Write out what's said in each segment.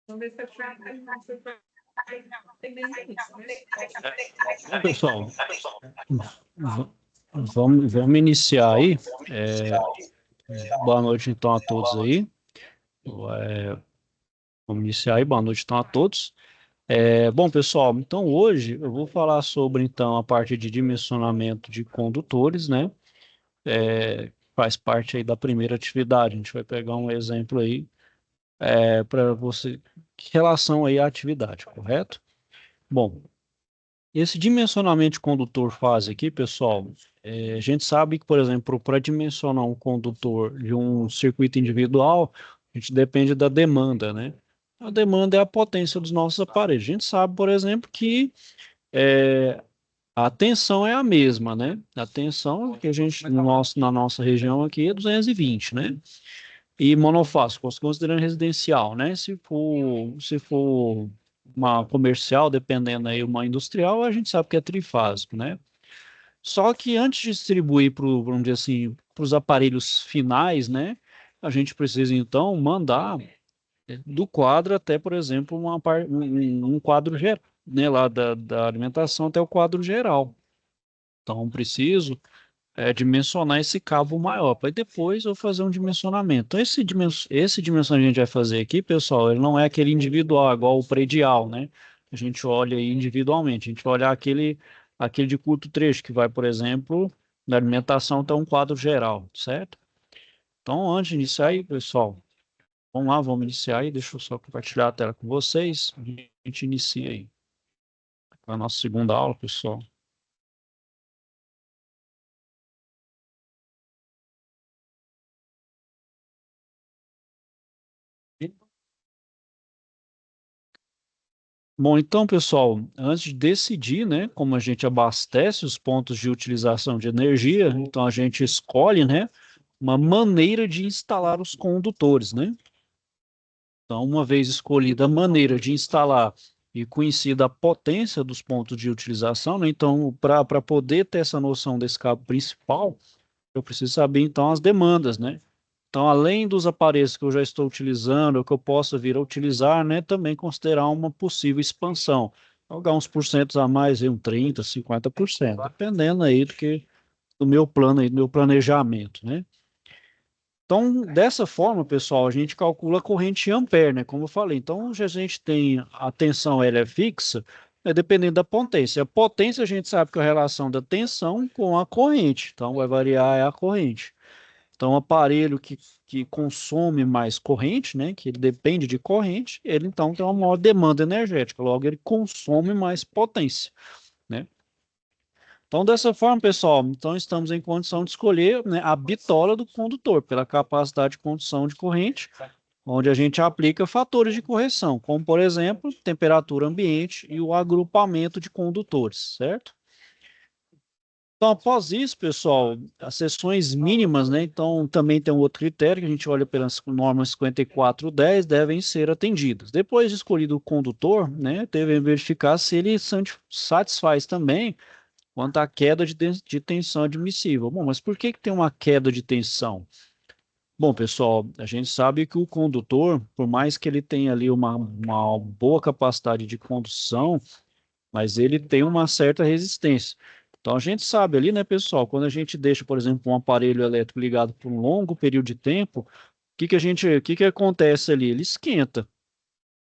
Bom, pessoal, v- vamos iniciar aí. É, boa noite, então, a todos aí. É, vamos iniciar aí, boa noite, então, a todos. Bom, pessoal, então hoje eu vou falar sobre, então, a parte de dimensionamento de condutores, né? Faz parte aí da primeira atividade. A gente vai pegar um exemplo aí para você, em relação aí à atividade, correto? Bom, esse dimensionamento de condutor fase aqui, pessoal, a gente sabe que, por exemplo, para dimensionar um condutor de um circuito individual, a gente depende da demanda, né? A demanda é a potência dos nossos aparelhos. A gente sabe, por exemplo, que é, a tensão é a mesma, né? A tensão que a gente, na nossa região aqui é 220, né? E monofásico, considerando residencial, né? Se for uma comercial, dependendo aí, uma industrial, a gente sabe que é trifásico, né? Só que antes de distribuir para, vamos dizer assim, para os aparelhos finais, né? A gente precisa então mandar do quadro até, por exemplo, um quadro geral, né? Lá da alimentação até o quadro geral. Então, preciso dimensionar esse cabo maior, para depois eu fazer um dimensionamento. Então, esse dimensionamento que a gente vai fazer aqui, pessoal, ele não é aquele individual, igual o predial, né? A gente olha aí individualmente, a gente vai olhar aquele de curto trecho, que vai, por exemplo, na alimentação até um quadro geral, certo? Então, antes de iniciar aí, pessoal, vamos lá, vamos iniciar aí, deixa eu só compartilhar a tela com vocês, a gente inicia aí. A nossa segunda aula, pessoal. Bom, então, pessoal, antes de decidir, né, como a gente abastece os pontos de utilização de energia, então a gente escolhe, né, uma maneira de instalar os condutores, né? Então, uma vez escolhida a maneira de instalar e conhecida a potência dos pontos de utilização, né, então, para poder ter essa noção desse cabo principal, eu preciso saber, então, as demandas, né? Então, além dos aparelhos que eu já estou utilizando, ou que eu possa vir a utilizar, né, também considerar uma possível expansão. Jogar uns porcentos a mais, aí, um 30, 50%, dependendo aí do meu plano aí, do meu planejamento, né? Então, dessa forma, pessoal, a gente calcula a corrente em ampere, né? Como eu falei. Então, se a gente tem a tensão ela é fixa, dependendo da potência. A potência a gente sabe que é a relação da tensão com a corrente. Então, vai variar é a corrente. Então, o aparelho que consome mais corrente, né, que ele depende de corrente, ele então tem uma maior demanda energética, logo ele consome mais potência, né? Então, dessa forma, pessoal, então estamos em condição de escolher, né, a bitola do condutor, pela capacidade de condução de corrente, onde a gente aplica fatores de correção, como, por exemplo, temperatura ambiente e o agrupamento de condutores, certo? Então, após isso, pessoal, as seções mínimas, né? Então, também tem um outro critério que a gente olha pelas normas 5410, devem ser atendidas. Depois de escolhido o condutor, né? Devem verificar se ele satisfaz também quanto à queda de tensão admissível. Bom, mas por que que tem uma queda de tensão? Bom, pessoal, a gente sabe que o condutor, por mais que ele tenha ali uma boa capacidade de condução, mas ele tem uma certa resistência. Então a gente sabe ali, né, pessoal, quando a gente deixa, por exemplo, um aparelho elétrico ligado por um longo período de tempo, o que que acontece ali? Ele esquenta.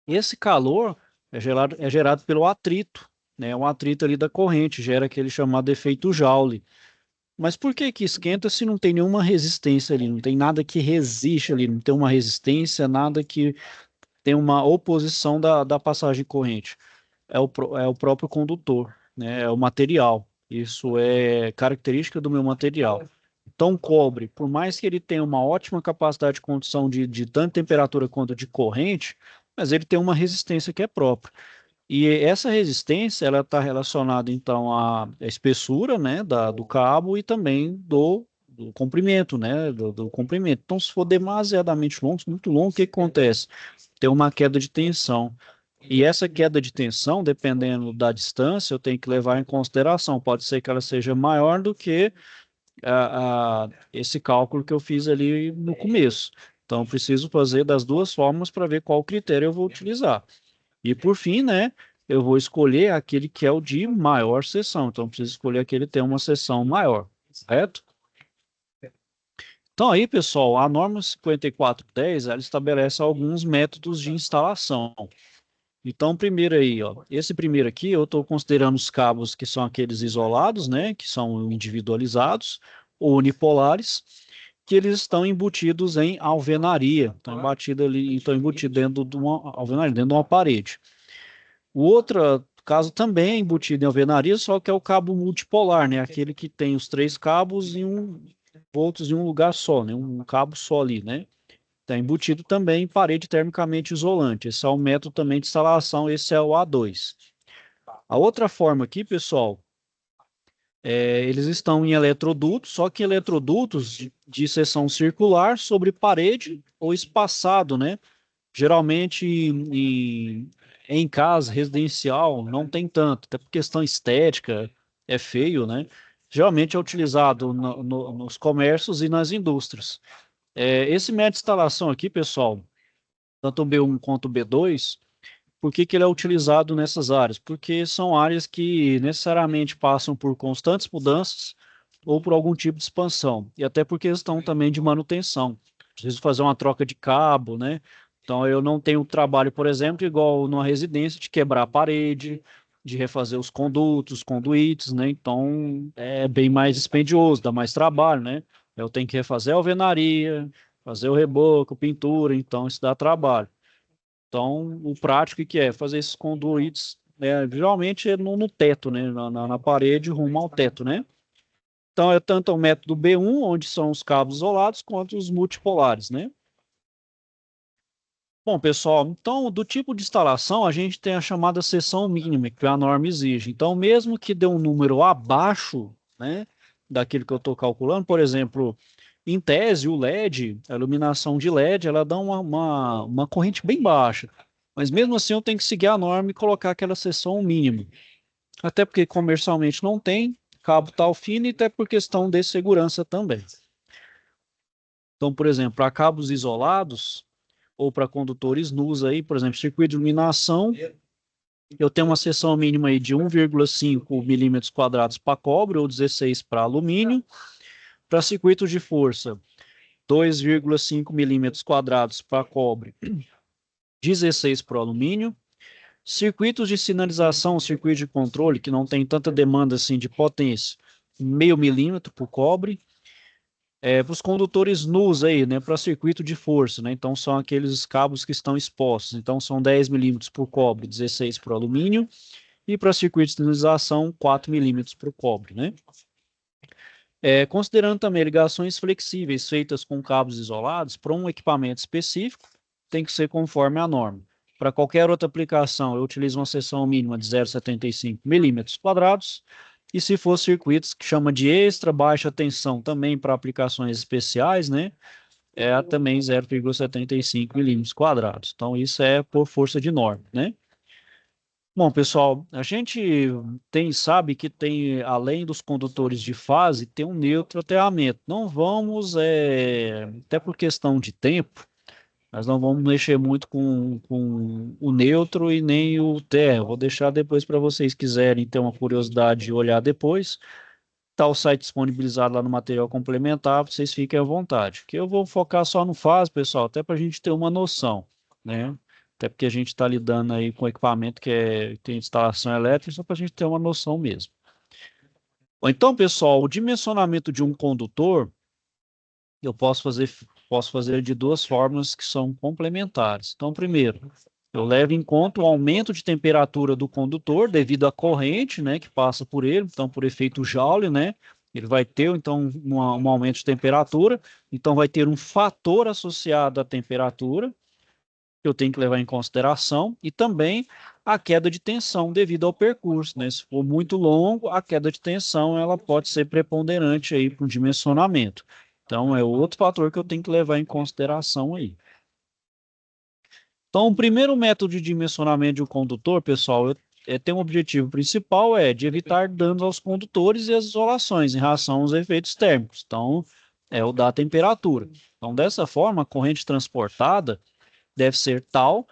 Esse calor é gerado pelo atrito, né? O atrito ali da corrente gera aquele chamado efeito Joule. Mas por que que esquenta se não tem nenhuma resistência ali? Não tem nada que resiste ali, não tem uma resistência, nada que tem uma oposição da passagem de corrente. É o próprio condutor, né? É o material. Isso é característica do meu material. Então, cobre, por mais que ele tenha uma ótima capacidade de condução de tanto temperatura quanto de corrente, mas ele tem uma resistência que é própria. E essa resistência, ela está relacionada, então, à espessura, né, do cabo e também do comprimento, né, do comprimento. Então, se for demasiadamente longo, muito longo, o que que acontece? Tem uma queda de tensão. E essa queda de tensão, dependendo da distância, eu tenho que levar em consideração. Pode ser que ela seja maior do que esse cálculo que eu fiz ali no começo. Então, eu preciso fazer das duas formas para ver qual critério eu vou utilizar. E por fim, né, eu vou escolher aquele que é o de maior seção. Então, eu preciso escolher aquele que tem uma seção maior, certo? Então, aí, pessoal, a norma 5410, ela estabelece alguns métodos de instalação. Então, primeiro aí, ó, esse primeiro aqui, eu estou considerando os cabos que são aqueles isolados, né, que são individualizados, ou unipolares, que eles estão embutidos em alvenaria, estão embutidos dentro de uma alvenaria, dentro de uma parede. O outro caso também é embutido em alvenaria, só que é o cabo multipolar, né, aquele que tem os três cabos e voltos em um lugar só, né, um cabo só ali, né. Está embutido também em parede termicamente isolante. Esse é o método também de instalação, esse é o A2. A outra forma aqui, pessoal, eles estão em eletrodutos, só que eletrodutos de seção circular sobre parede ou espaçado, né? Geralmente em casa residencial não tem tanto, até por questão estética, é feio, né? Geralmente é utilizado nos comércios e nas indústrias. Esse método de instalação aqui, pessoal, tanto o B1 quanto o B2, por que que ele é utilizado nessas áreas? Porque são áreas que necessariamente passam por constantes mudanças ou por algum tipo de expansão, e até por questão também de manutenção. Preciso fazer uma troca de cabo, né? Então eu não tenho trabalho, por exemplo, igual numa residência, de quebrar a parede, de refazer os condutos, conduítes, né? Então é bem mais dispendioso, dá mais trabalho, né? Eu tenho que refazer a alvenaria, fazer o reboco, pintura, então isso dá trabalho. Então, o prático que é fazer esses conduítes, né, geralmente é no teto, né, na parede rumo ao teto, né? Então, é tanto o método B1, onde são os cabos isolados, quanto os multipolares, né? Bom, pessoal, então, do tipo de instalação, a gente tem a chamada seção mínima, que a norma exige. Então, mesmo que dê um número abaixo, né, daquilo que eu estou calculando, por exemplo, em tese, o LED, a iluminação de LED, ela dá uma corrente bem baixa. Mas mesmo assim, eu tenho que seguir a norma e colocar aquela seção mínima. Até porque comercialmente não tem cabo tal fino e até por questão de segurança também. Então, por exemplo, para cabos isolados, ou para condutores nus aí, por exemplo, circuito de iluminação, eu tenho uma seção mínima aí de 1,5 milímetros quadrados para cobre ou 16 para alumínio. Para circuitos de força, 2,5 milímetros quadrados para cobre, 16 para alumínio. Circuitos de sinalização, circuito de controle, que não tem tanta demanda assim de potência, 0,5 milímetro para o cobre. Para os condutores nus aí, né, para circuito de força, né, então são aqueles cabos que estão expostos, então são 10 milímetros para o cobre, 16 para o alumínio, e para circuito de sinalização, 4 milímetros para o cobre, né. Considerando também ligações flexíveis feitas com cabos isolados, para um equipamento específico, tem que ser conforme a norma. Para qualquer outra aplicação, eu utilizo uma seção mínima de 0,75 milímetros quadrados, e se for circuitos que chama de extra baixa tensão, também para aplicações especiais, né, também 0,75 milímetros quadrados. Então, isso é por força de norma, né? Bom, pessoal, a gente sabe que tem, além dos condutores de fase, tem um neutro aterramento. Não vamos, até por questão de tempo, nós não vamos mexer muito com o neutro e nem o terra. Vou deixar depois para vocês quiserem ter uma curiosidade e olhar depois. Está o site disponibilizado lá no material complementar, vocês fiquem à vontade. Que eu vou focar só no fase, pessoal, até para a gente ter uma noção, né? Até porque a gente está lidando aí com equipamento tem instalação elétrica, só para a gente ter uma noção mesmo. Bom, então, pessoal, o dimensionamento de um condutor, eu posso fazer de duas formas que são complementares. Então, primeiro, eu levo em conta o aumento de temperatura do condutor devido à corrente, né, que passa por ele, então por efeito Joule, né, ele vai ter então um aumento de temperatura, então vai ter um fator associado à temperatura que eu tenho que levar em consideração e também a queda de tensão devido ao percurso, né? Se for muito longo, a queda de tensão ela pode ser preponderante aí para o dimensionamento. Então é outro fator que eu tenho que levar em consideração aí. Então, o primeiro método de dimensionamento de um condutor, pessoal, tem um objetivo principal, de evitar danos aos condutores e as isolações em relação aos efeitos térmicos. Então, é o da temperatura. Então, dessa forma, a corrente transportada deve ser tal,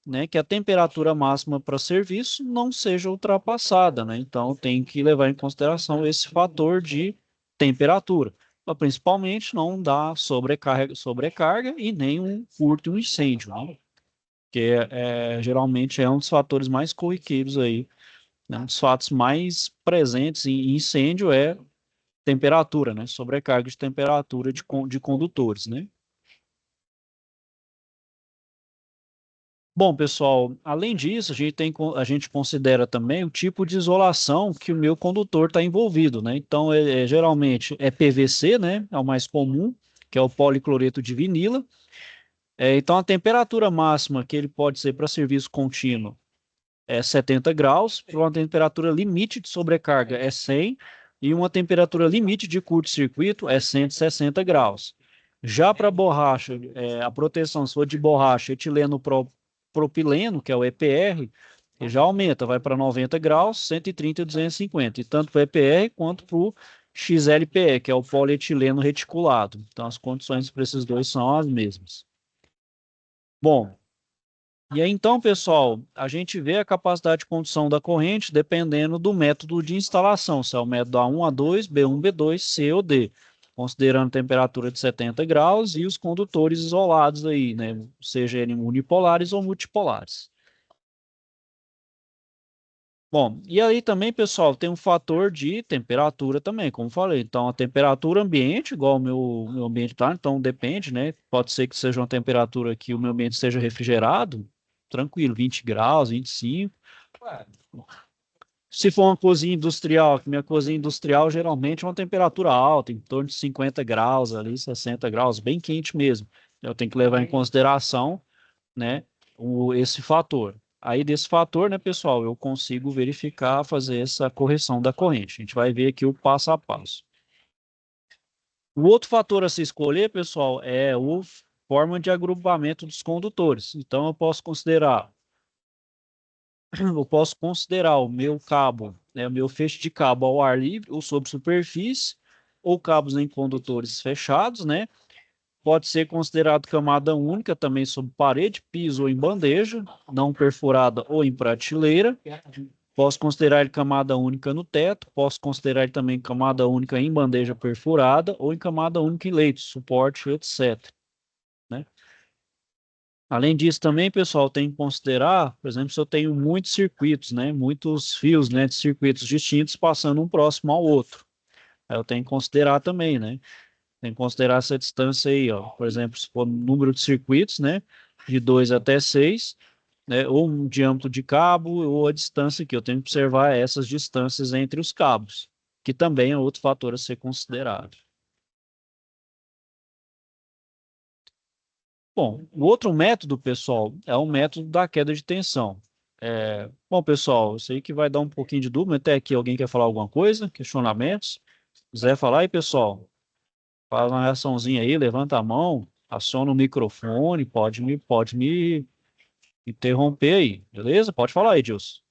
né, que a temperatura máxima para serviço não seja ultrapassada, né? Então, tem que levar em consideração esse fator de temperatura, para principalmente não dar sobrecarga e nem um furto e um incêndio, né? Que geralmente é um dos fatores mais corriqueiros aí, né? Um dos fatos mais presentes em incêndio é temperatura, né? Sobrecarga de temperatura de condutores, né? Bom, pessoal, além disso, a gente considera também o tipo de isolação que o meu condutor está envolvido, né? Então, geralmente é PVC, né? É o mais comum, que é o policloreto de vinila. Então, a temperatura máxima que ele pode ser para serviço contínuo é 70 graus, para uma temperatura limite de sobrecarga é 100 e uma temperatura limite de curto-circuito é 160 graus. Já para borracha, a proteção, se for de borracha, etileno propileno, que é o EPR, ele já aumenta, vai para 90 graus, 130 e 250, e tanto para o EPR quanto para o XLPE, que é o polietileno reticulado. Então, as condições para esses dois são as mesmas. Bom, e aí, então, pessoal, a gente vê a capacidade de condução da corrente dependendo do método de instalação, se é o método A1, A2, B1, B2, C ou D, considerando temperatura de 70 graus e os condutores isolados aí, né, seja eles unipolares ou multipolares. Bom, e aí também, pessoal, tem um fator de temperatura também, como falei. Então, a temperatura ambiente, igual o meu ambiente tá, então depende, né? Pode ser que seja uma temperatura que o meu ambiente seja refrigerado, tranquilo, 20 graus, 25. Se for uma cozinha industrial, que minha cozinha industrial geralmente é uma temperatura alta, em torno de 50 graus ali, 60 graus, bem quente mesmo. Eu tenho que levar em consideração, né, esse fator. Aí desse fator, né, pessoal, eu consigo verificar, fazer essa correção da corrente. A gente vai ver aqui o passo a passo. O outro fator a se escolher, pessoal, é a forma de agrupamento dos condutores. Então, eu posso considerar o meu cabo, né, o meu feixe de cabo ao ar livre ou sob superfície, ou cabos em condutores fechados, né? Pode ser considerado camada única também sob parede, piso ou em bandeja, não perfurada ou em prateleira. Posso considerar ele camada única no teto, posso considerar ele também camada única em bandeja perfurada ou em camada única em leito, suporte, etc. Né? Além disso, também, pessoal, tem que considerar, por exemplo, se eu tenho muitos circuitos, né, muitos fios, né, de circuitos distintos passando um próximo ao outro. Aí eu tenho que considerar também, né? Tem que considerar essa distância aí, ó. Por exemplo, se for número de circuitos, né, de 2 até 6, né, ou um diâmetro de cabo, ou a distância aqui. Eu tenho que observar essas distâncias entre os cabos, que também é outro fator a ser considerado. Bom, o outro método, pessoal, é o método da queda de tensão. Bom, pessoal, eu sei que vai dar um pouquinho de dúvida. Até aqui, alguém quer falar alguma coisa? Questionamentos? Se quiser falar aí, pessoal, faz uma reaçãozinha aí, levanta a mão, aciona o microfone, pode me interromper aí, beleza? Pode falar aí, Dilson.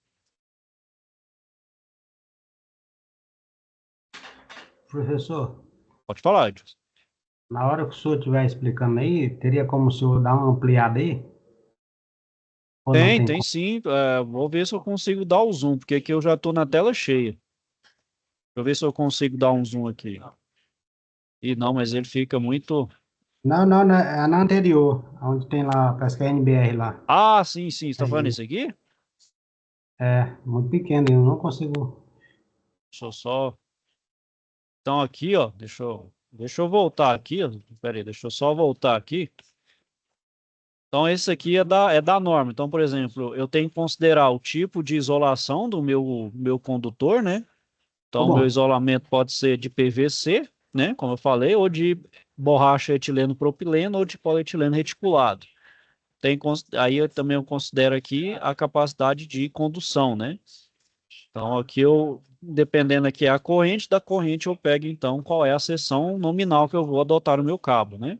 Professor, Pode falar, Dilson. na hora que o senhor estiver explicando aí, teria como o senhor dar uma ampliada aí? Ou não Tem, tem tem como? sim. Vou ver se eu consigo dar o zoom, porque aqui eu já estou na tela cheia. Deixa eu ver se eu consigo dar um zoom aqui. E não, mas ele fica muito. Não, não, é na anterior, onde tem lá, parece que é NBR lá. Ah, sim, sim. Você está falando Aí, isso aqui? muito pequeno, eu não consigo. Deixa eu só. Então, aqui, ó. Deixa eu voltar aqui. Ó. Pera aí, deixa eu só voltar aqui. Então, esse aqui é da norma. Então, por exemplo, eu tenho que considerar o tipo de isolação do meu condutor, né? Tá Então, o meu bom. isolamento pode ser de PVC, né? Como eu falei, ou de borracha etileno propileno ou de polietileno reticulado. Aí eu considero aqui a capacidade de condução, né? Então, aqui dependendo aqui a corrente, da corrente eu pego então qual é a seção nominal que eu vou adotar no meu cabo, né?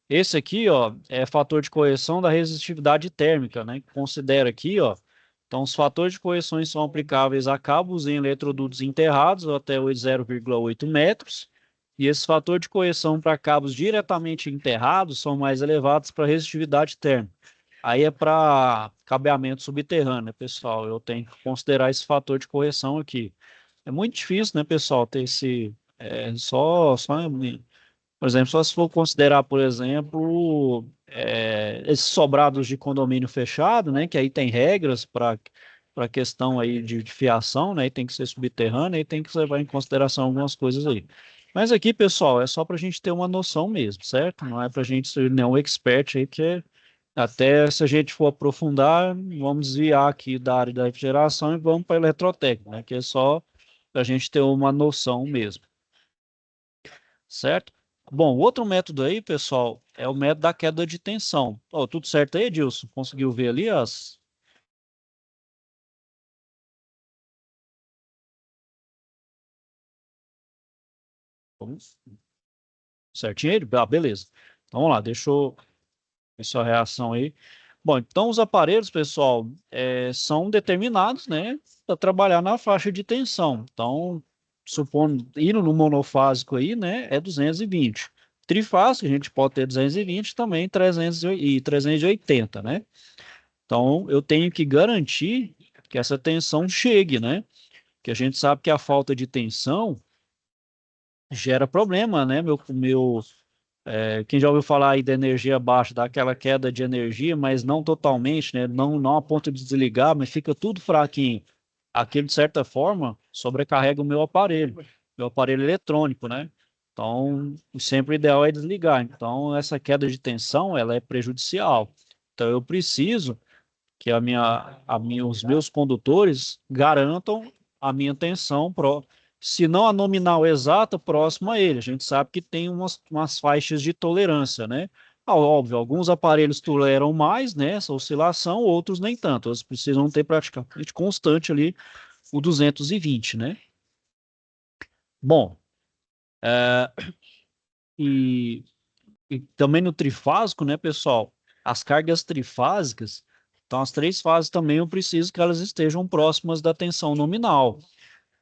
Esse aqui, ó, é fator de correção da resistividade térmica, né? Considera aqui, ó, Então, os fatores de correção são aplicáveis a cabos em eletrodutos enterrados até 0,8 metros, e esse fator de correção para cabos diretamente enterrados são mais elevados para resistividade térmica. Aí é para cabeamento subterrâneo, né, pessoal? Eu tenho que considerar esse fator de correção aqui. É muito difícil, né, pessoal, ter esse... por exemplo, só se for considerar, por exemplo, esses sobrados de condomínio fechado, né, que aí tem regras para questão aí de fiação, né, e tem que ser subterrâneo, e tem que levar em consideração algumas coisas aí. Mas aqui, pessoal, é só para a gente ter uma noção mesmo, certo? Não é para a gente ser nenhum expert aí, que até se a gente for aprofundar, vamos desviar aqui da área da refrigeração e vamos para a eletrotécnica, né, que é só para a gente ter uma noção mesmo, certo? Bom, outro método aí, pessoal, é o método da queda de tensão. Oh, tudo certo aí, Edilson? Conseguiu ver ali as... Certinho aí? Ah, beleza. Então, vamos lá, deixa eu ver sua reação aí. Bom, então os aparelhos, pessoal, são determinados, né, para trabalhar na faixa de tensão. Então, supondo, indo no monofásico aí, né, é 220. Trifásico, a gente pode ter 220 também, 300 e 380, né? Então, eu tenho que garantir que essa tensão chegue, né? Que a gente sabe que a falta de tensão gera problema, né? Quem já ouviu falar aí da energia baixa, daquela queda de energia, mas não totalmente, né? Não a ponto de desligar, mas fica tudo fraquinho. Aquilo, de certa forma, sobrecarrega o meu aparelho eletrônico, né? Então, sempre o ideal é desligar. Então, essa queda de tensão, ela é prejudicial. Então, eu preciso que os meus condutores garantam a minha tensão, se não a nominal exata, próximo a ele. A gente sabe que tem umas faixas de tolerância, né? Ah, óbvio, alguns aparelhos toleram mais, né, essa oscilação, outros nem tanto. Eles precisam ter praticamente constante ali o 220, né? Bom, é, e, e também no trifásico, né, pessoal? As cargas trifásicas, então as três fases também eu preciso que elas estejam próximas da tensão nominal,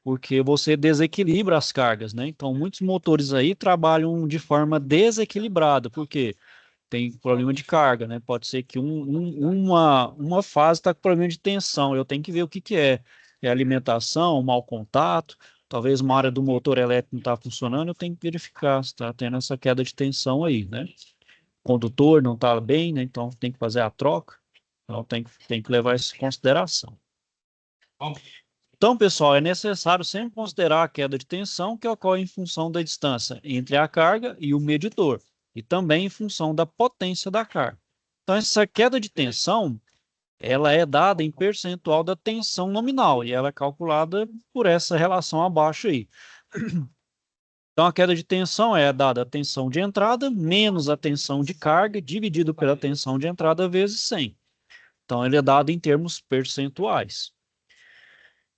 porque você desequilibra as cargas, né? Então muitos motores aí trabalham de forma desequilibrada, porque tem problema de carga, né? Pode ser que uma fase está com problema de tensão, eu tenho que ver o que que é. É alimentação, mau contato, talvez uma área do motor elétrico não está funcionando, eu tenho que verificar se está tendo essa queda de tensão aí, né? O condutor não está bem, né? Então tem que fazer a troca, então tem que levar isso em consideração. Então, pessoal, é necessário sempre considerar a queda de tensão que ocorre em função da distância entre a carga e o medidor, e também em função da potência da carga. Então, essa queda de tensão, ela é dada em percentual da tensão nominal, e ela é calculada por essa relação abaixo aí. Então, a queda de tensão é dada a tensão de entrada menos a tensão de carga, dividido pela tensão de entrada vezes 100. Então, ele é dado em termos percentuais.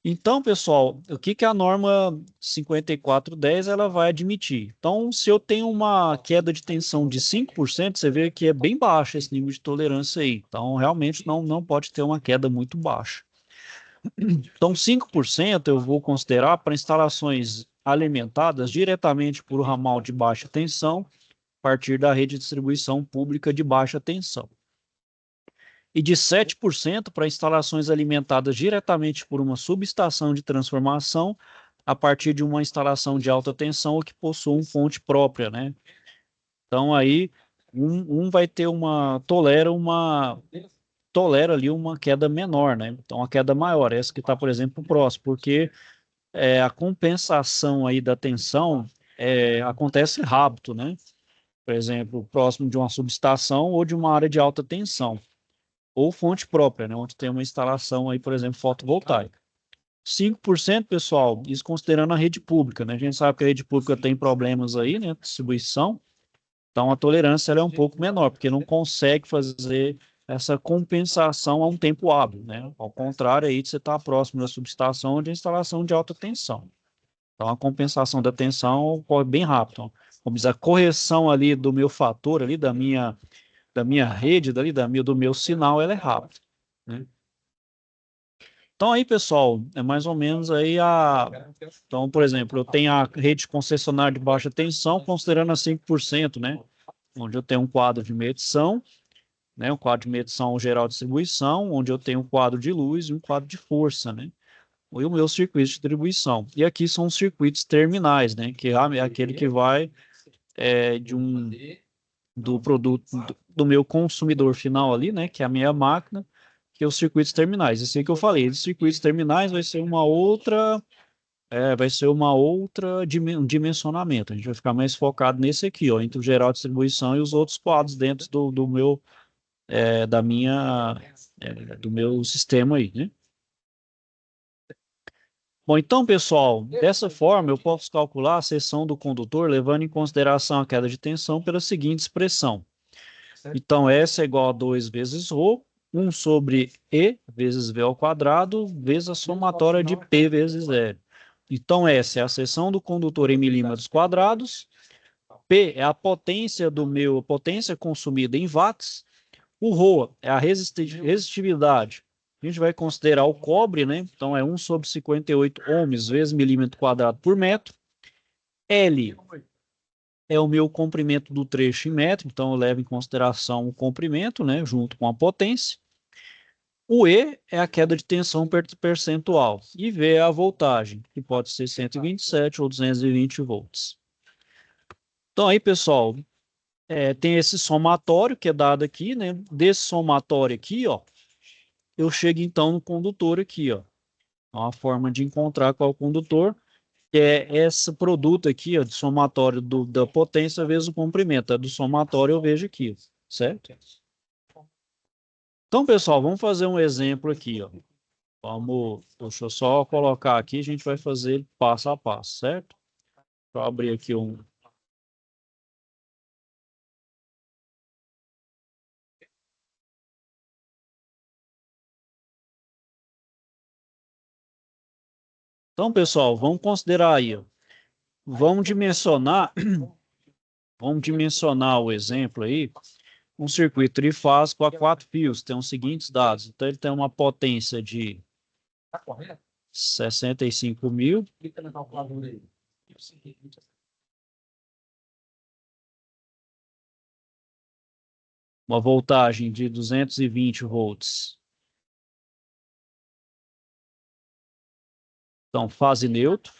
Então, pessoal, o que que a norma 5410 ela vai admitir? Então, se eu tenho uma queda de tensão de 5%, você vê que é bem baixo esse nível de tolerância aí. Então, realmente não pode ter uma queda muito baixa. Então, 5% eu vou considerar para instalações alimentadas diretamente por ramal de baixa tensão, a partir da rede de distribuição pública de baixa tensão, e de 7% para instalações alimentadas diretamente por uma subestação de transformação a partir de uma instalação de alta tensão ou que possua uma fonte própria, né? Então aí vai ter tolera ali uma queda menor, né? Então a queda maior, essa que está, por exemplo, próximo, porque a compensação aí da tensão acontece rápido, né? Por exemplo, próximo de uma subestação ou de uma área de alta tensão ou fonte própria, né, onde tem uma instalação aí, por exemplo, fotovoltaica. 5%, pessoal, isso considerando a rede pública, né? A gente sabe que a rede pública tem problemas aí, né, distribuição, então a tolerância ela é um pouco menor, porque não consegue fazer essa compensação a um tempo hábil, né? Ao contrário aí de você estar próximo da subestação onde a instalação de alta tensão. Então a compensação da tensão ocorre bem rápido. Então, como diz, a correção ali do meu fator ali da minha rede, do meu sinal, ela é rápida, né? Então aí, pessoal, é mais ou menos aí a... Então, por exemplo, eu tenho a rede concessionária de baixa tensão, considerando a 5%, né? Onde eu tenho um quadro de medição, né? Um quadro de medição geral de distribuição, onde eu tenho um quadro de luz e um quadro de força, né? E o meu circuito de distribuição. E aqui são os circuitos terminais, né? Que é aquele que vai do produto do meu consumidor final ali, né? Que é a minha máquina, que é os circuitos terminais. Esse aí que eu falei, os circuitos terminais vai ser uma outra dimensionamento. A gente vai ficar mais focado nesse aqui, ó, entre o geral de distribuição e os outros quadros dentro do meu, da minha, do meu sistema aí, né? Bom, então, pessoal, dessa forma eu posso calcular a seção do condutor levando em consideração a queda de tensão pela seguinte expressão. Então, S é igual a 2 vezes ρ, 1 sobre E vezes V ao quadrado, vezes a somatória de P vezes zero. Então, S é a seção do condutor em milímetros quadrados, P é a potência potência consumida em watts, o ρ é a resistividade. A gente vai considerar o cobre, né? Então, é 1 sobre 58 ohms vezes milímetro quadrado por metro. L é o meu comprimento do trecho em metro, então eu levo em consideração o comprimento, né, junto com a potência. O E é a queda de tensão percentual e V é a voltagem, que pode ser 127 ou 220 volts. Então aí, pessoal, tem esse somatório que é dado aqui, né? Desse somatório aqui, ó, eu chego então no condutor aqui, ó. Uma forma de encontrar qual é o condutor, que é esse produto aqui, ó, de somatório da potência vezes o comprimento. Do somatório eu vejo aqui, certo? Então, pessoal, vamos fazer um exemplo aqui, ó. Deixa eu só colocar aqui, a gente vai fazer passo a passo, certo? Deixa eu abrir aqui um. Então, pessoal, vamos considerar aí, ó. Vamos dimensionar, vamos dimensionar o exemplo aí, um circuito trifásico a 4 fios, tem os seguintes dados. Então, ele tem uma potência de 65.000, uma voltagem de 220 volts. Então, fase neutro.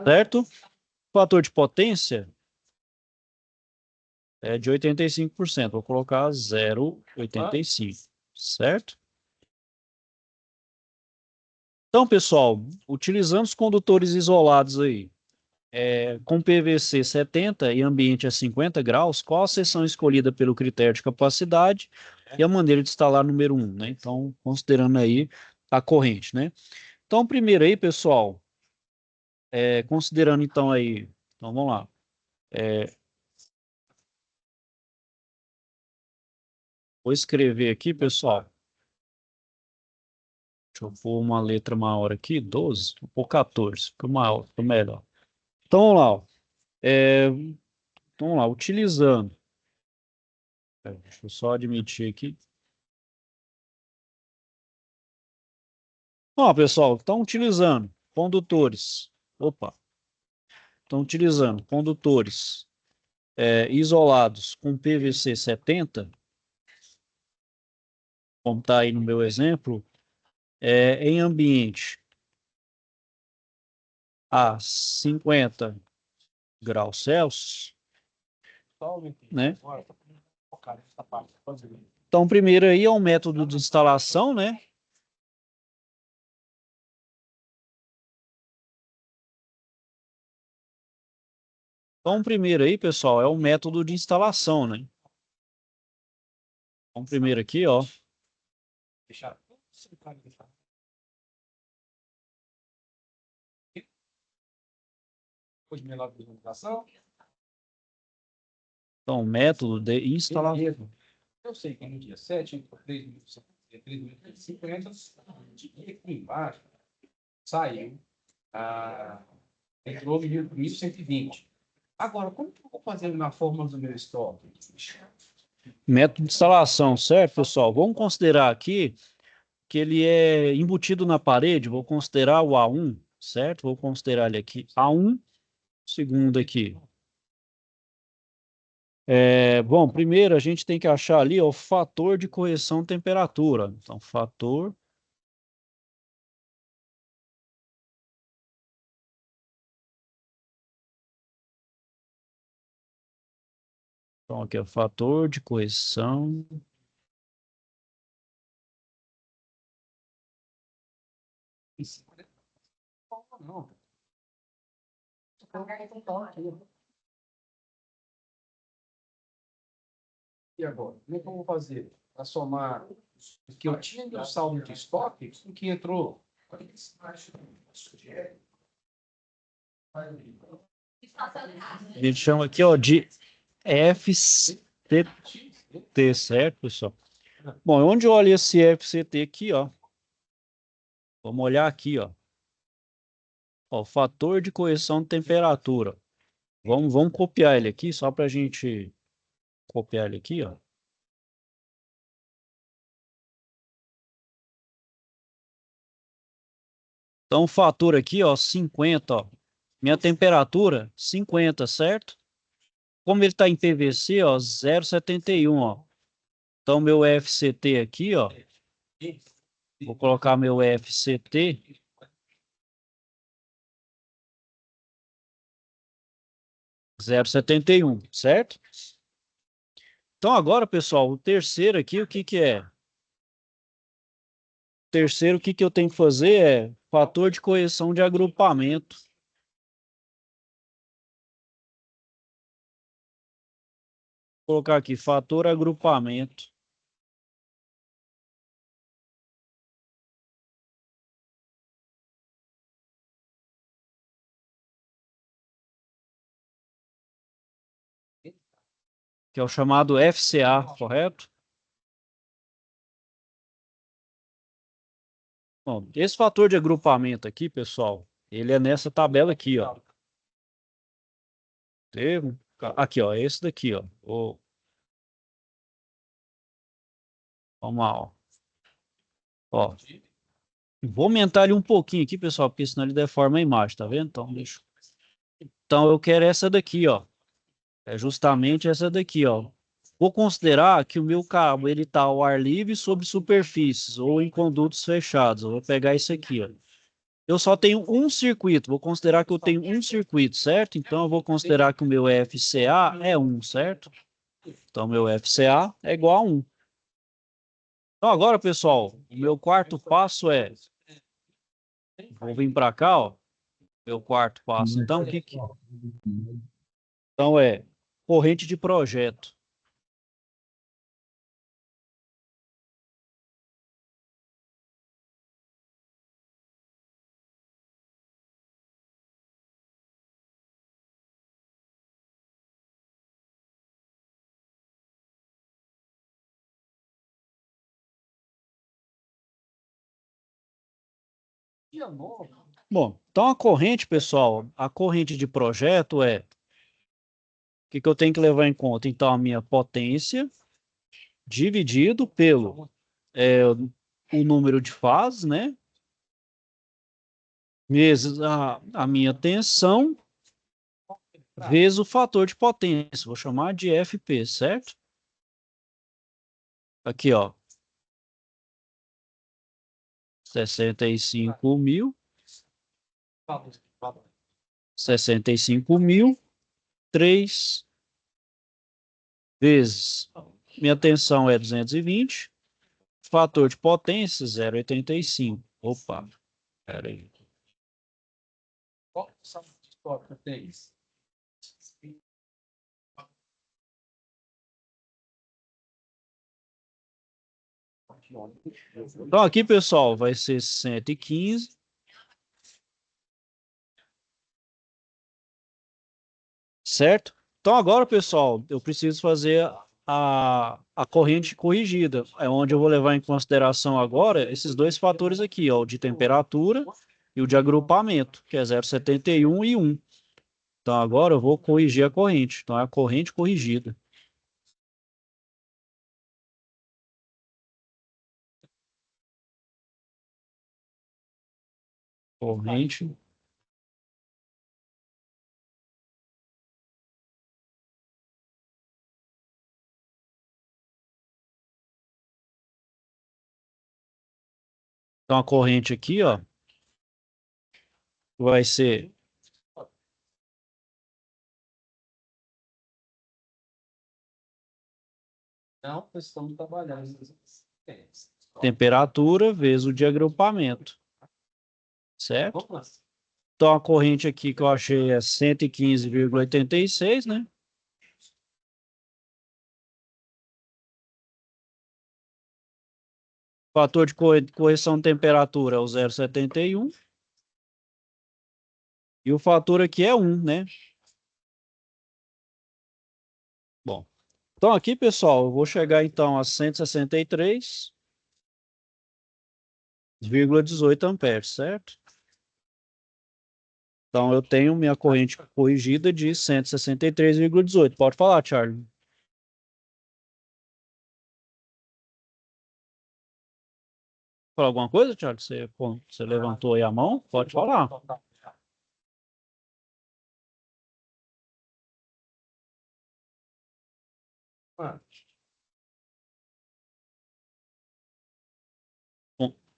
Certo? O fator de potência é de 85%. Vou colocar 0,85, certo? Então, pessoal, utilizando os condutores isolados aí, com PVC 70 e ambiente a 50 graus, qual a seção escolhida pelo critério de capacidade e a maneira de instalar número 1, né? Então, considerando aí a corrente, né? Então, primeiro aí, pessoal, considerando então aí, então vamos lá. Vou escrever aqui, pessoal. Deixa eu pôr uma letra maior aqui, 12, vou pôr 14, fica maior, fica melhor. Então, vamos lá, ó. Vamos lá, utilizando. Deixa eu só admitir aqui. Ó, pessoal, estão utilizando condutores. Opa, estão utilizando condutores isolados com PVC 70, como está aí no meu exemplo, em ambiente a 50 graus Celsius, né? Então, primeiro aí é um método de instalação, né? Então, primeiro aí, pessoal, é o método de instalação, né? Então, primeiro aqui, ó. Então, método de instalação. Eu sei que é no dia 7, 3 minutos. 3.350, e aqui embaixo saiu, entrou 1.120. Agora, como que eu vou fazer na fórmula do meu estoque? Método de instalação, certo, pessoal? Vamos considerar aqui que ele é embutido na parede, vou considerar o A1, certo? Vou considerar ele aqui A1, segundo aqui. Bom, primeiro a gente tem que achar ali ó, o fator de correção de temperatura. Então, fator. Então, aqui é o fator de correção. Não. E agora? Como é que eu vou fazer para somar o que eu tinha de saldo de estoque com o que entrou? A gente chama aqui ó, de FCT, certo, pessoal? Bom, onde eu olho esse FCT aqui, ó. Vamos olhar aqui, ó. Ó, fator de correção de temperatura. Vamos copiar ele aqui, só para a gente copiar ele aqui, ó. Então, o fator aqui, ó, 50, ó. Minha temperatura, 50, certo? Como ele está em PVC, ó, 0,71, ó. Então, meu FCT aqui, ó. Vou colocar meu FCT. 0,71, certo? Então, agora, pessoal, o terceiro aqui, o que que é? O terceiro, o que que eu tenho que fazer é fator de correção de agrupamento. Vou colocar aqui, fator agrupamento. Que é o chamado FCA, correto? Bom, esse fator de agrupamento aqui, pessoal, ele é nessa tabela aqui, ó. Aqui, ó, esse daqui, ó. Vamos lá, ó. Ó, vou aumentar ele um pouquinho aqui, pessoal, porque senão ele deforma a imagem, tá vendo? Então, deixa. Então, eu quero essa daqui, ó. É justamente essa daqui, ó. Vou considerar que o meu cabo ele está ao ar livre sobre superfícies ou em condutos fechados. Eu vou pegar isso aqui, ó. Eu só tenho um circuito. Vou considerar que eu tenho um circuito, certo? Então eu vou considerar que o meu FCA é 1, certo? Então meu FCA é igual a 1. Então agora, pessoal, o meu quarto passo é... Vou vir para cá, ó. Meu quarto passo. Então, Então é corrente de projeto. Bom, então a corrente, pessoal, a corrente de projeto é... O que que eu tenho que levar em conta? Então, a minha potência dividido pelo o número de fases, né? Vezes a minha tensão, vezes o fator de potência. Vou chamar de FP, certo? Aqui, ó. 65.000. 65.000. 3 vezes. Minha tensão é 220. Fator de potência, 0,85. Opa, peraí. Qual o saldo de estoque que tem? Então, aqui, pessoal, vai ser 115. Certo? Então, agora, pessoal, eu preciso fazer a corrente corrigida. É onde eu vou levar em consideração agora esses dois fatores aqui, ó, o de temperatura e o de agrupamento, que é 0,71 e 1. Então agora eu vou corrigir a corrente. Então é a corrente corrigida. Corrente. Então a corrente aqui, ó, vai ser Não, nós estamos trabalhando. temperatura vezes o de agrupamento. Certo? Vamos lá. Então a corrente aqui que eu achei é 115,86, né? Fator de correção de temperatura é o 0,71. E o fator aqui é 1, né? Bom, então aqui, pessoal, eu vou chegar então a 163,18 amperes, certo? Então eu tenho minha corrente corrigida de 163,18. Pode falar, Charlie. Falar alguma coisa, Charlie? Você levantou aí a mão? Pode falar.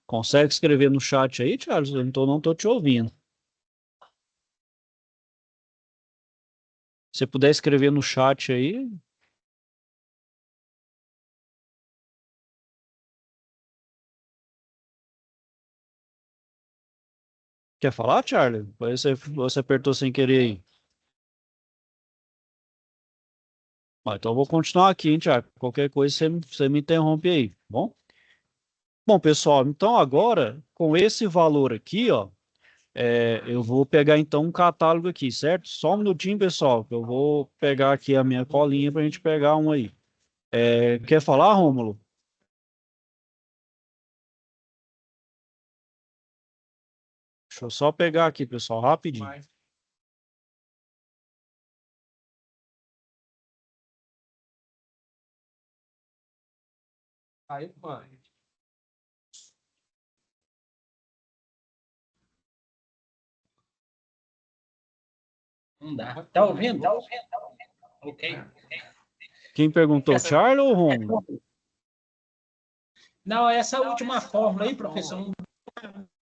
Consegue escrever no chat aí, Charles? Eu não tô te ouvindo. Se puder escrever no chat aí. Quer falar, Charlie? Você apertou sem querer aí. Então eu vou continuar aqui, hein, Charlie? Qualquer coisa você me interrompe aí, tá bom? Bom, pessoal, então agora, com esse valor aqui, ó, eu vou pegar então um catálogo aqui, certo? Só um minutinho, pessoal, que eu vou pegar aqui a minha colinha para a gente pegar um aí. Quer falar, Rômulo? Deixa eu só pegar aqui, pessoal, rapidinho. Aí, mãe. Não dá. Tá ouvindo? Tá ouvindo. Ok. Quem perguntou, Charlie ou Rômulo? Não, essa última fórmula aí, professor, não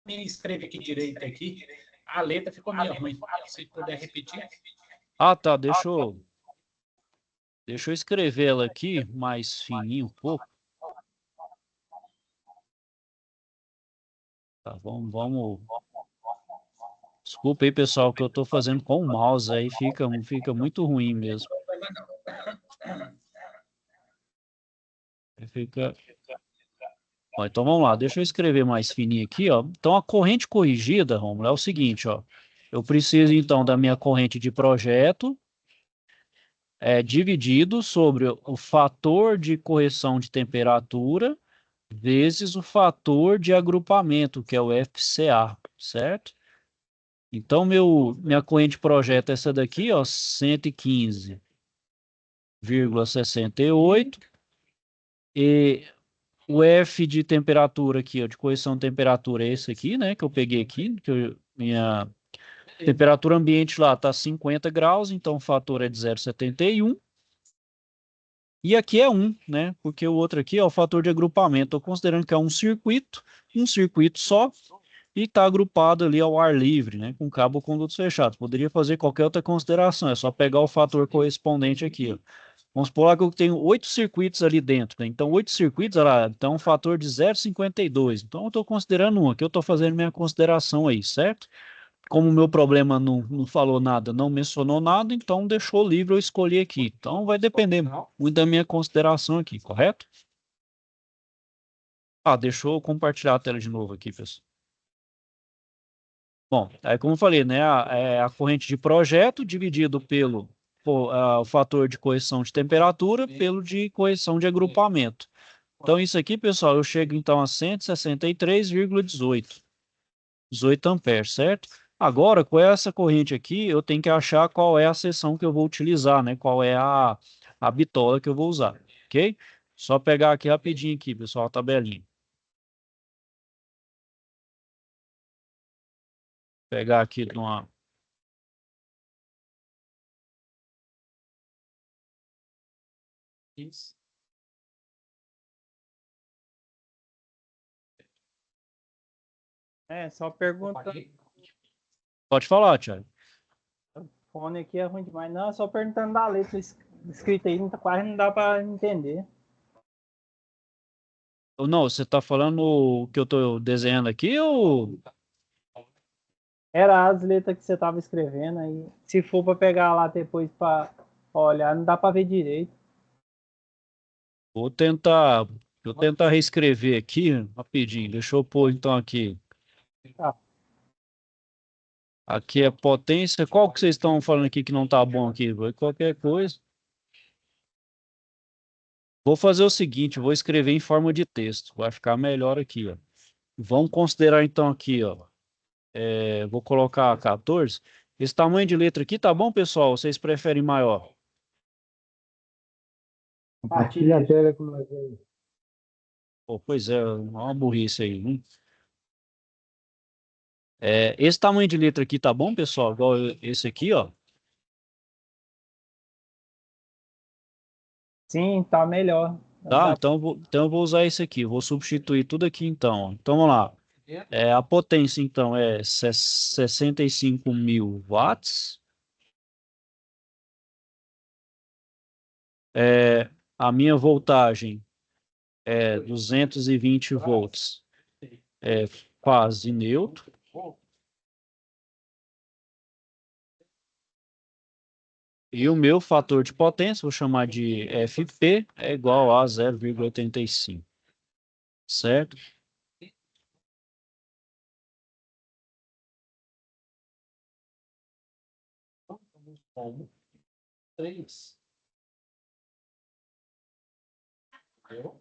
me escreve aqui direito aqui. A letra ficou meio ruim. Se puder repetir. Ah, tá, deixa eu escrever ela aqui mais fininho um pouco. Tá, vamos. Desculpa aí, pessoal, que eu tô fazendo com o mouse aí, fica muito ruim mesmo. Fica. Ó, então vamos lá, deixa eu escrever mais fininho aqui, ó. Então a corrente corrigida, Romulo, é o seguinte, ó. Eu preciso então da minha corrente de projeto dividido sobre o fator de correção de temperatura vezes o fator de agrupamento, que é o FCA, certo? Então minha corrente de projeto é essa daqui, ó, 115,68 e o F de temperatura aqui, ó, de correção de temperatura é esse aqui, né, que eu peguei aqui, minha temperatura ambiente lá está 50 graus, então o fator é de 0,71. E aqui é 1, né, porque o outro aqui é o fator de agrupamento. Estou considerando que é um circuito só, e está agrupado ali ao ar livre, né, com cabo ou condutos fechados. Poderia fazer qualquer outra consideração, é só pegar o fator correspondente aqui, ó. Vamos supor lá que eu tenho 8 circuitos ali dentro, né? Então 8 circuitos, olha lá, então um fator de 0,52. Então eu estou considerando um aqui, eu estou fazendo minha consideração aí, certo? Como o meu problema não falou nada, não mencionou nada, então deixou livre eu escolher aqui. Então vai depender muito da minha consideração aqui, correto? Ah, deixou eu compartilhar a tela de novo aqui, pessoal. Bom, aí como eu falei, né, a corrente de projeto dividido pelo o fator de correção de temperatura pelo de correção de agrupamento. Então, isso aqui, pessoal, eu chego então a 163,18. 18 amperes, certo? Agora, com essa corrente aqui, eu tenho que achar qual é a seção que eu vou utilizar, né? Qual é a bitola que eu vou usar, ok? Só pegar aqui rapidinho aqui, pessoal, a tabelinha. Pegar aqui numa... Isso. Só pergunta. Pode falar, Thiago. O fone aqui é ruim demais. Não, só perguntando da letra escrita aí, quase não dá para entender. Ou não, você tá falando o que eu tô desenhando aqui ou... Era as letras que você tava escrevendo aí. Se for para pegar lá depois para olhar, não dá para ver direito. Vou tentar reescrever aqui rapidinho. Deixa eu pôr então aqui. Tá. Aqui é potência. Qual que vocês estão falando aqui que não tá bom aqui? Qualquer coisa. Vou fazer o seguinte, vou escrever em forma de texto. Vai ficar melhor aqui, ó. Vamos considerar então aqui, ó. Vou colocar 14. Esse tamanho de letra aqui tá bom, pessoal? Vocês preferem maior? Compartilha a tela com nós aí. Pô, pois é, uma burrice aí, né? Esse tamanho de letra aqui tá bom, pessoal? Igual esse aqui, ó. Sim, tá melhor. Tá, então eu vou usar esse aqui. Vou substituir tudo aqui então. Então vamos lá. A potência então é 65.000 watts. A minha voltagem é 220 volts. É quase neutro. E o meu fator de potência, vou chamar de FP, é igual a 0,85. Certo? Como 3. Entendeu?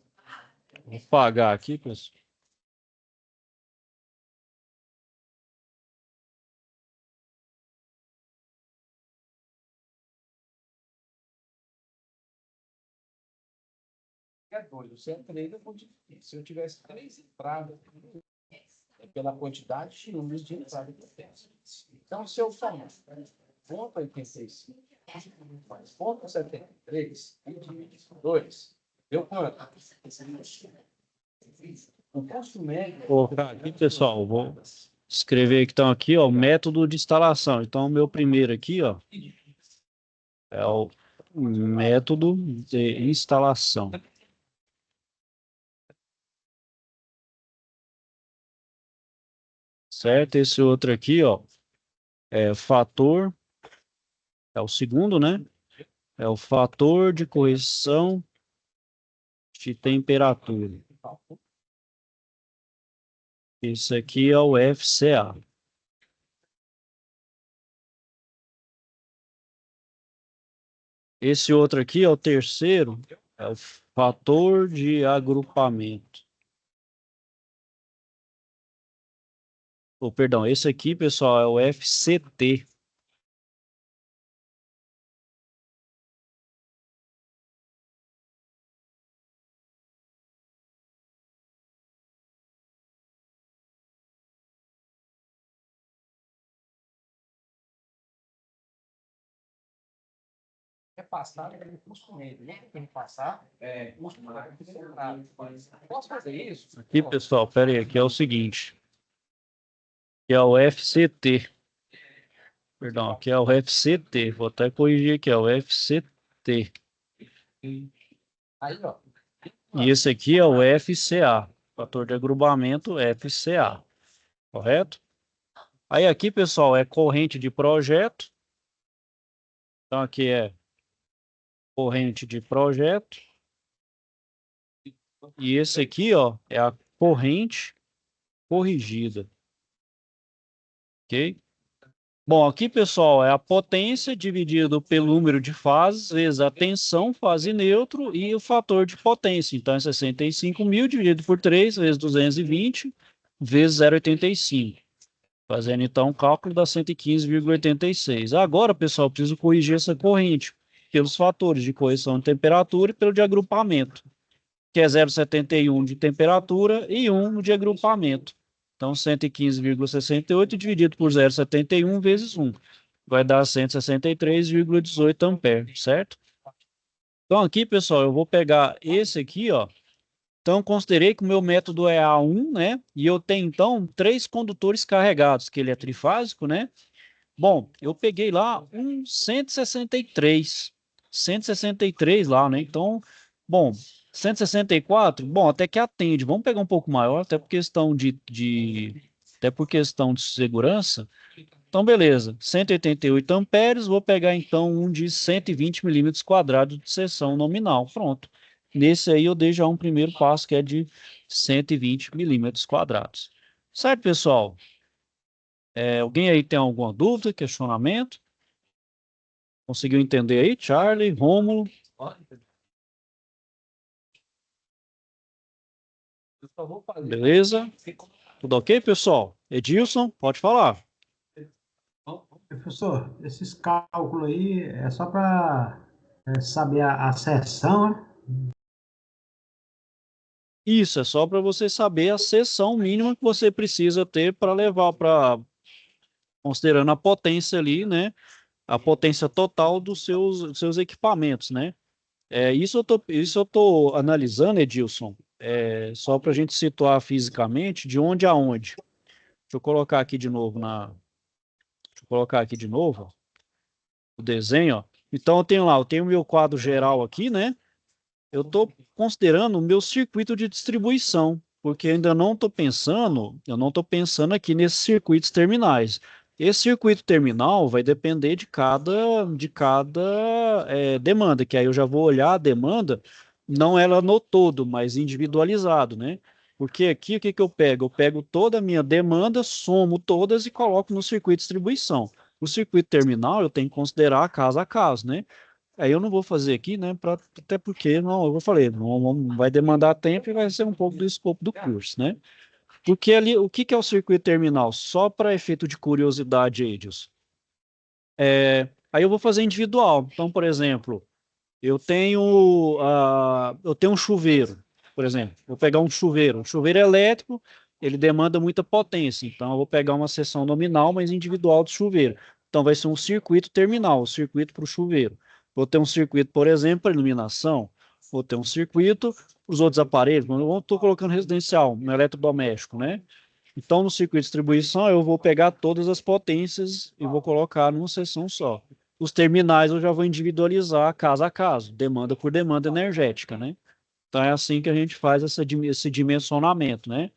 Vou pagar aqui, pessoal. É doido. Se é 3, eu vou dividir. Se eu tivesse 3 entradas, pela quantidade de números de entrada que eu tenho. Então, se eu somar 0,85 mais 0,73 e dividir por 2, deu quanto? O custo médio... Aqui, pessoal, vou escrever que estão aqui, ó, o método de instalação. Então, o meu primeiro aqui, ó, é o método de instalação. Certo? Esse outro aqui, ó, é fator, é o segundo, né? É o fator de correção de temperatura. Esse aqui é o FCA. Esse outro aqui é o terceiro, é o fator de agrupamento. Perdão, esse aqui, pessoal, é o FCT. Repassar no custo médio. Não tem que repassar custo médio. Posso fazer isso? Aqui, pessoal, pera aí, aqui é o seguinte. Aqui é o FCT. Perdão, aqui é o FCT. Vou até corrigir aqui, é o FCT. Aí, ó. E esse aqui é o FCA. Fator de agrupamento FCA. Correto? Aí aqui, pessoal, é corrente de projeto. Então aqui é corrente de projeto. E esse aqui, ó, é a corrente corrigida. Ok? Bom, aqui, pessoal, é a potência dividido pelo número de fases, vezes a tensão, fase neutro, e o fator de potência. Então, é 65.000 dividido por 3, vezes 220, vezes 0,85. Fazendo, então, o cálculo dá 115,86. Agora, pessoal, eu preciso corrigir essa corrente pelos fatores de correção de temperatura e pelo de agrupamento, que é 0,71 de temperatura e 1 de agrupamento. Então, 115,68 dividido por 0,71 vezes 1 vai dar 163,18 amperes, certo? Então, aqui, pessoal, eu vou pegar esse aqui, ó. Então, considerei que o meu método é A1, né? E eu tenho, então, 3 condutores carregados, que ele é trifásico, né? Bom, eu peguei lá um 163 lá, né? Então, bom, 164, bom, até que atende. Vamos pegar um pouco maior, até por questão até por questão de segurança. Então, beleza, 188 amperes, vou pegar então um de 120 milímetros quadrados de seção nominal. Pronto. Nesse aí eu dei já um primeiro passo que é de 120 milímetros quadrados. Certo, pessoal? Alguém aí tem alguma dúvida, questionamento? Conseguiu entender aí, Charlie, Rômulo? Beleza? Tudo ok, pessoal? Edilson, pode falar. Professor, esses cálculos aí é só para saber a seção, né? Isso, é só para você saber a seção mínima que você precisa ter para levar para, considerando a potência ali, né? A potência total dos seus equipamentos, né? Isso eu tô analisando, Edilson, só para a gente situar fisicamente de onde a onde. Deixa eu colocar aqui de novo deixa eu colocar aqui de novo, ó, o desenho, ó. Então eu tenho o meu quadro geral aqui, né? Eu estou considerando o meu circuito de distribuição, porque eu não estou pensando aqui nesses circuitos terminais. Esse circuito terminal vai depender de cada demanda, que aí eu já vou olhar a demanda, não ela no todo, mas individualizado, né? Porque aqui o que que eu pego? Eu pego toda a minha demanda, somo todas e coloco no circuito de distribuição. O circuito terminal eu tenho que considerar caso a caso, né? Aí eu não vou fazer aqui, né? Até porque, não, eu falei, não vai demandar tempo e vai ser um pouco do escopo do curso, né? Porque ali, o que que é o circuito terminal? Só para efeito de curiosidade, Edilson. Aí eu vou fazer individual. Então, por exemplo, eu tenho um chuveiro, por exemplo. Vou pegar um chuveiro elétrico, ele demanda muita potência. Então, eu vou pegar uma seção nominal, mas individual do chuveiro. Então, vai ser um circuito terminal, um circuito para o chuveiro. Vou ter um circuito, por exemplo, para iluminação. Vou ter um circuito para os outros aparelhos. Eu estou colocando residencial, no eletrodoméstico, né? Então, no circuito de distribuição, eu vou pegar todas as potências e vou colocar numa seção só. Os terminais eu já vou individualizar caso a caso, demanda por demanda energética, né? Então é assim que a gente faz esse dimensionamento, né?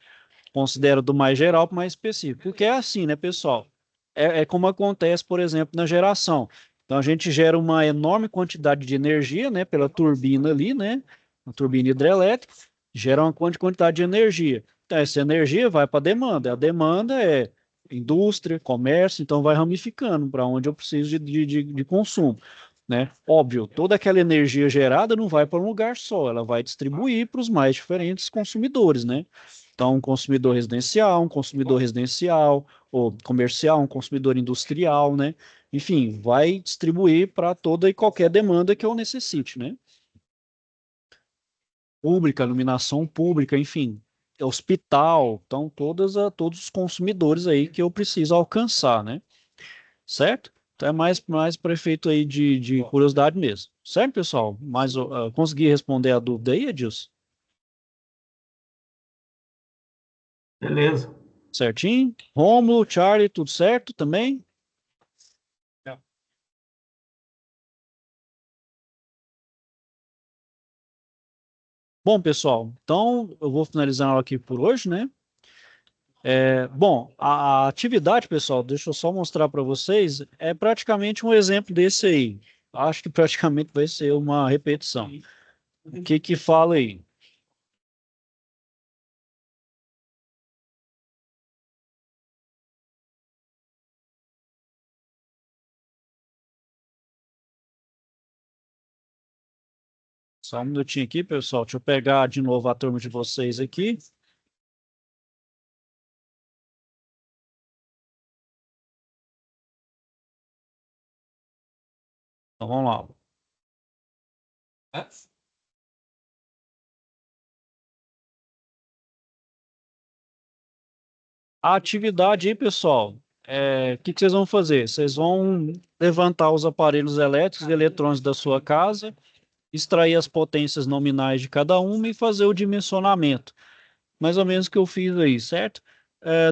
Considera do mais geral para o mais específico. Porque é assim, né, pessoal? É como acontece, por exemplo, na geração. Então a gente gera uma enorme quantidade de energia, né, pela turbina ali, né? Uma turbina hidrelétrica, gera uma quantidade de energia. Então essa energia vai para a demanda. A demanda é indústria, comércio, então vai ramificando para onde eu preciso de consumo, né? Óbvio, toda aquela energia gerada não vai para um lugar só, ela vai distribuir para os mais diferentes consumidores, né? Então, um consumidor residencial, ou comercial, um consumidor industrial, né? Enfim, vai distribuir para toda e qualquer demanda que eu necessite, né? Pública, iluminação pública, enfim, hospital, então todos os consumidores aí que eu preciso alcançar, né? Certo? Então é mais para efeito aí de curiosidade mesmo. Certo, pessoal? Mas consegui responder a dúvida aí, Edilson? Beleza. Certinho? Rômulo, Charlie, tudo certo também? Bom, pessoal, então eu vou finalizar a aula aqui por hoje, né? Bom, a atividade, pessoal, deixa eu só mostrar para vocês, é praticamente um exemplo desse aí. Acho que praticamente vai ser uma repetição. O que que fala aí? Só um minutinho aqui, pessoal. Deixa eu pegar de novo a turma de vocês aqui. Então, vamos lá. A atividade aí, pessoal, o que vocês vão fazer? Vocês vão levantar os aparelhos elétricos e eletrônicos da sua casa, extrair as potências nominais de cada uma e fazer o dimensionamento. Mais ou menos o que eu fiz aí, certo?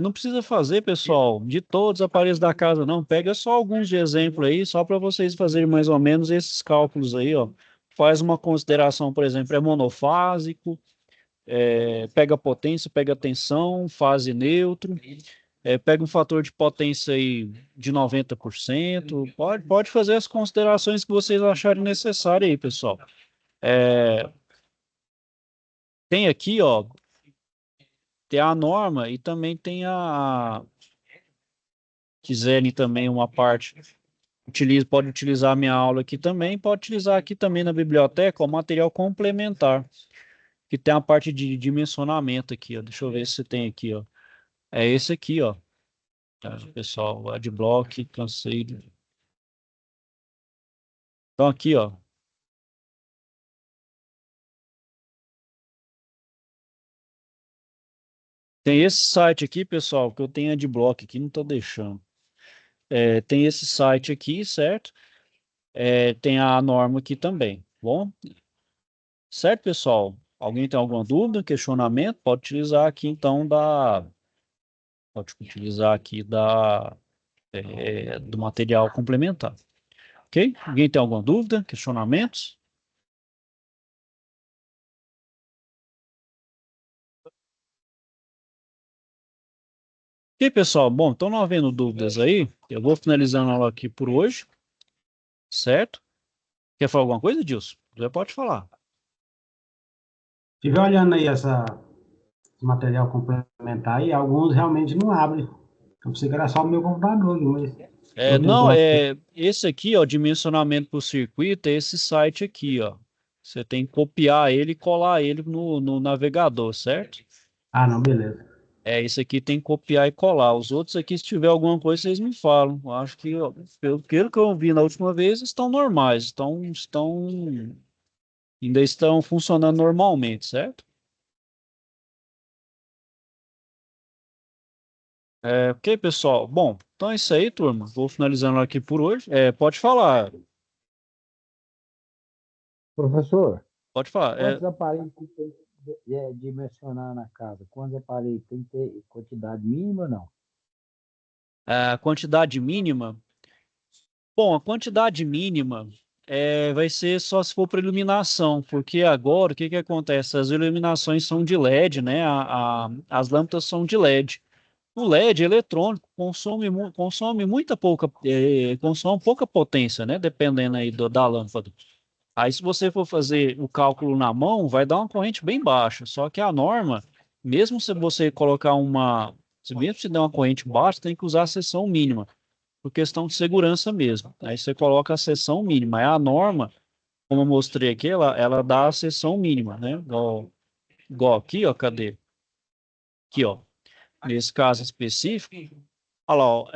Não precisa fazer, pessoal, de todos os aparelhos da casa, não. Pega só alguns de exemplo aí, só para vocês fazerem mais ou menos esses cálculos aí, ó. Faz uma consideração, por exemplo, é monofásico, pega potência, pega tensão, fase neutro, pega um fator de potência aí de 90%. Pode fazer as considerações que vocês acharem necessárias aí, pessoal. Tem aqui, ó, tem a norma e também tem quiserem também uma parte, pode utilizar a minha aula aqui também, pode utilizar aqui também na biblioteca o material complementar, que tem a parte de dimensionamento aqui, ó. Deixa eu ver se tem aqui, ó. É esse aqui, ó. Tá, pessoal, Adblock, cansei. Então aqui, ó. Tem esse site aqui, pessoal, que eu tenho Adblock aqui, não tô deixando. Tem esse site aqui, certo? Tem a norma aqui também, bom? Certo, pessoal? Alguém tem alguma dúvida, questionamento? Pode utilizar aqui, então, do material complementar. Ok? Alguém tem alguma dúvida, questionamentos? Ok, pessoal? Bom, então não havendo dúvidas aí, eu vou finalizando a aula aqui por hoje, certo? Quer falar alguma coisa, Dilson? Já pode falar. Estive olhando aí esse material complementar e alguns realmente não abrem. Eu pensei que era só o meu computador, mas eu Não, tento. esse aqui, ó, dimensionamento para o circuito, é esse site aqui, ó. Você tem que copiar ele e colar ele no navegador, certo? Ah, não, beleza. Esse aqui tem que copiar e colar. Os outros aqui, se tiver alguma coisa, vocês me falam. Eu acho que, ó, pelo que eu vi na última vez, estão normais, ainda estão funcionando normalmente, certo? Ok, pessoal. Bom, então é isso aí, turma. Vou finalizando aqui por hoje. Pode falar, Professor, pode falar. quantos aparelhos que tem que dimensionar na casa? Quantos aparelhos tem que ter quantidade mínima ou não? A quantidade mínima. Bom, a quantidade mínima vai ser só se for para iluminação, porque agora o que que acontece? As iluminações são de LED, né? As lâmpadas são de LED. O LED eletrônico consome pouca potência, né? Dependendo aí da lâmpada. Aí, se você for fazer o cálculo na mão, vai dar uma corrente bem baixa. Só que a norma, mesmo se você colocar se mesmo se der uma corrente baixa, tem que usar a seção mínima por questão de segurança mesmo. Aí você coloca a seção mínima. Aí a norma, como eu mostrei aqui, ela dá a seção mínima, né? Igual aqui, ó, cadê? Aqui, ó. Nesse caso específico, olha lá, ó,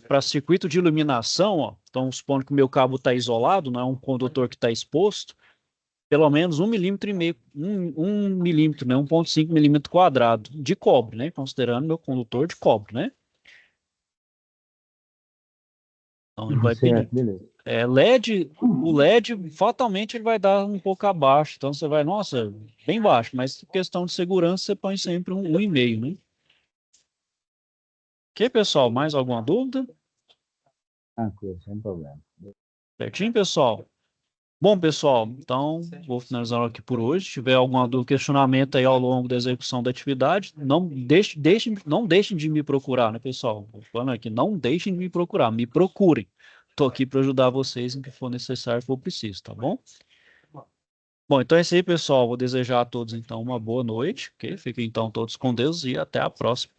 para circuito de iluminação, ó, então supondo que o meu cabo está isolado, não é um condutor que está exposto, pelo menos 1,5 milímetro, 1 milímetro, né? 1,5 milímetro quadrado de cobre, né? Considerando meu condutor de cobre, né? Então ele vai pedir. Certo, beleza. O LED, fatalmente, ele vai dar um pouco abaixo. Então você vai, nossa, bem baixo. Mas questão de segurança, você põe sempre 1,5, né? Ok, pessoal? Mais alguma dúvida? Tranquilo, sem problema. Certinho, pessoal? Bom, pessoal, então vou finalizar aqui por hoje. Se tiver alguma dúvida, questionamento aí ao longo da execução da atividade, não deixem de me procurar, né, pessoal? Vou falando aqui, não deixem de me procurar, me procurem. Estou aqui para ajudar vocês em que for necessário, for preciso, tá bom? Bom, então é isso aí, pessoal. Vou desejar a todos, então, uma boa noite, ok? Fiquem, então, todos com Deus e até a próxima.